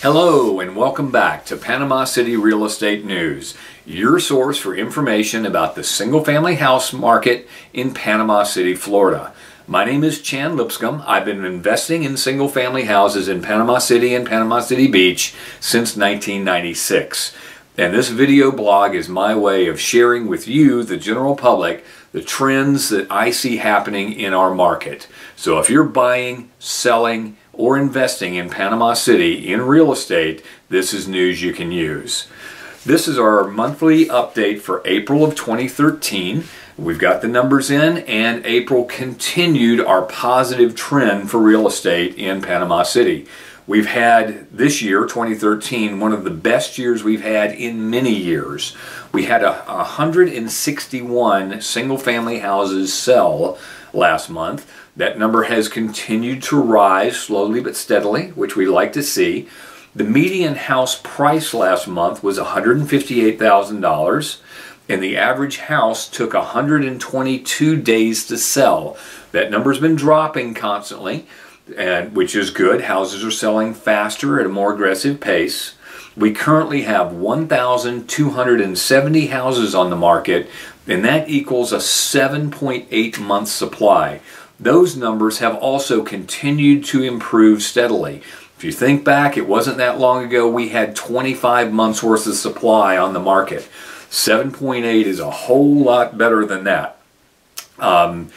Hello and welcome back to Panama City Real Estate News, your source for information about the single-family house market in Panama City, Florida. My name is Chan Lipscomb. I've been investing in single-family houses in Panama City and Panama City Beach since 1996. And this video blog is my way of sharing with you, the general public, the trends that I see happening in our market. So if you're buying, selling, or investing in Panama City in real estate, this is news you can use. This is our monthly update for April of 2013. We've got the numbers in, and April continued our positive trend for real estate in Panama City. We've had this year, 2013, one of the best years we've had in many years. We had 161 single-family houses sell last month. That number has continued to rise slowly but steadily, which we like to see. The median house price last month was $158,000, and the average house took 122 days to sell. That number's been dropping constantly, which is good. Houses are selling faster at a more aggressive pace. We currently have 1,270 houses on the market, and that equals a 7.8 month supply. Those numbers have also continued to improve steadily. If you think back, it wasn't that long ago we had 25 months worth of supply on the market. 7.8 is a whole lot better than that. A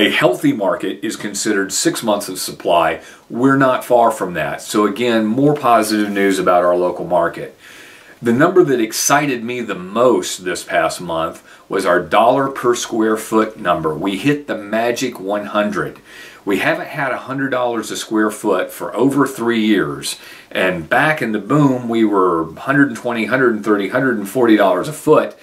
healthy market is considered 6 months of supply. We're not far from that. So again, more positive news about our local market. The number that excited me the most this past month was our dollar per square foot number. We hit the magic 100. We haven't had $100 a square foot for over 3 years. And back in the boom, we were $120, $130, $140 a foot.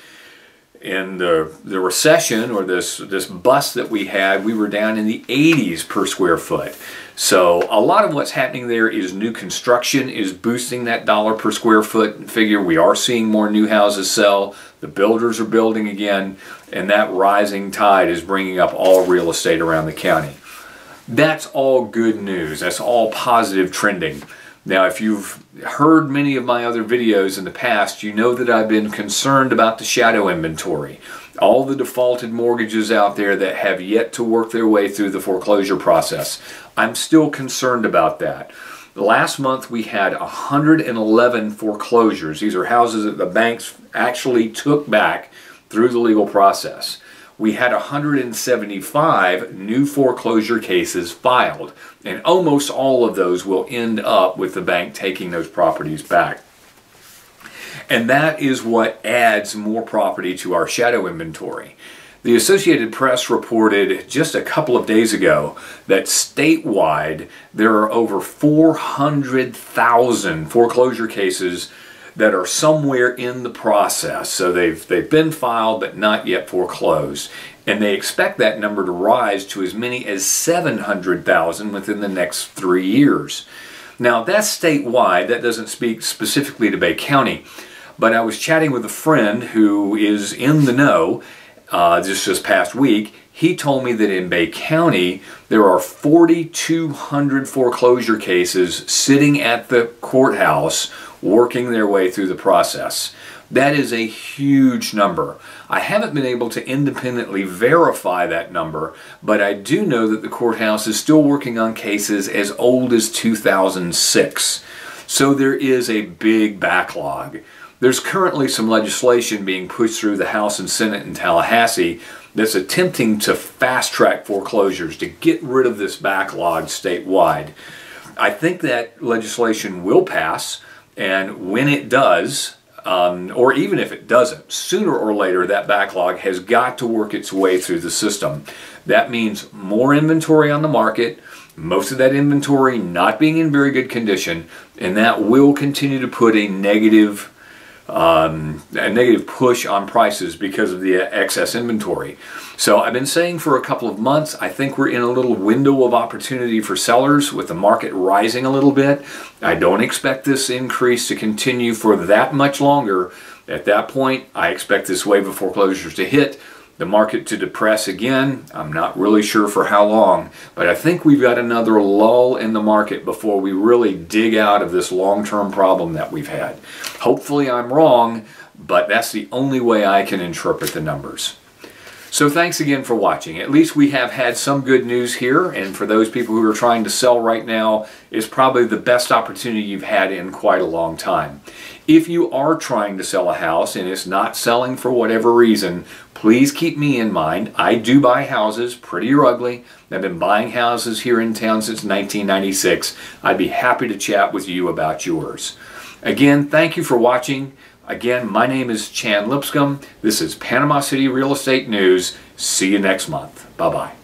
In the recession, or this bust that we had, we were down in the 80s per square foot. So a lot of what's happening there is new construction is boosting that dollar per square foot figure. We are seeing more new houses sell. The builders are building again, and that rising tide is bringing up all real estate around the county. That's all good news. That's all positive trending. Now, if you've heard many of my other videos in the past, you know that I've been concerned about the shadow inventory. All the defaulted mortgages out there that have yet to work their way through the foreclosure process. I'm still concerned about that. Last month we had 111 foreclosures. These are houses that the banks actually took back through the legal process. We had 175 new foreclosure cases filed, and almost all of those will end up with the bank taking those properties back. And that is what adds more property to our shadow inventory. The Associated Press reported just a couple of days ago that statewide there are over 400,000 foreclosure cases that are somewhere in the process. So they've been filed but not yet foreclosed. And they expect that number to rise to as many as 700,000 within the next 3 years. Now that's statewide. That doesn't speak specifically to Bay County. But I was chatting with a friend who is in the know just this past week. He told me that in Bay County there are 4,200 foreclosure cases sitting at the courthouse working their way through the process. That is a huge number. I haven't been able to independently verify that number, but I do know that the courthouse is still working on cases as old as 2006. So there is a big backlog. There's currently some legislation being pushed through the House and Senate in Tallahassee that's attempting to fast-track foreclosures to get rid of this backlog statewide. I think that legislation will pass, and when it does, or even if it doesn't, sooner or later that backlog has got to work its way through the system. That means more inventory on the market, most of that inventory not being in very good condition, and that will continue to put a negative push on prices because of the excess inventory. So I've been saying for a couple of months, I think we're in a little window of opportunity for sellers with the market rising a little bit. I don't expect this increase to continue for that much longer. At that point, I expect this wave of foreclosures to hit. the market to depress again. I'm not really sure for how long, but I think we've got another lull in the market before we really dig out of this long-term problem that we've had. Hopefully I'm wrong, but that's the only way I can interpret the numbers. So thanks again for watching. At least we have had some good news here, and for those people who are trying to sell right now, it's probably the best opportunity you've had in quite a long time. If you are trying to sell a house and it's not selling for whatever reason, please keep me in mind. I do buy houses, pretty or ugly. I've been buying houses here in town since 1996. I'd be happy to chat with you about yours. Again, thank you for watching. Again, my name is Chan Lipscomb. This is Panama City Real Estate News. See you next month. Bye-bye.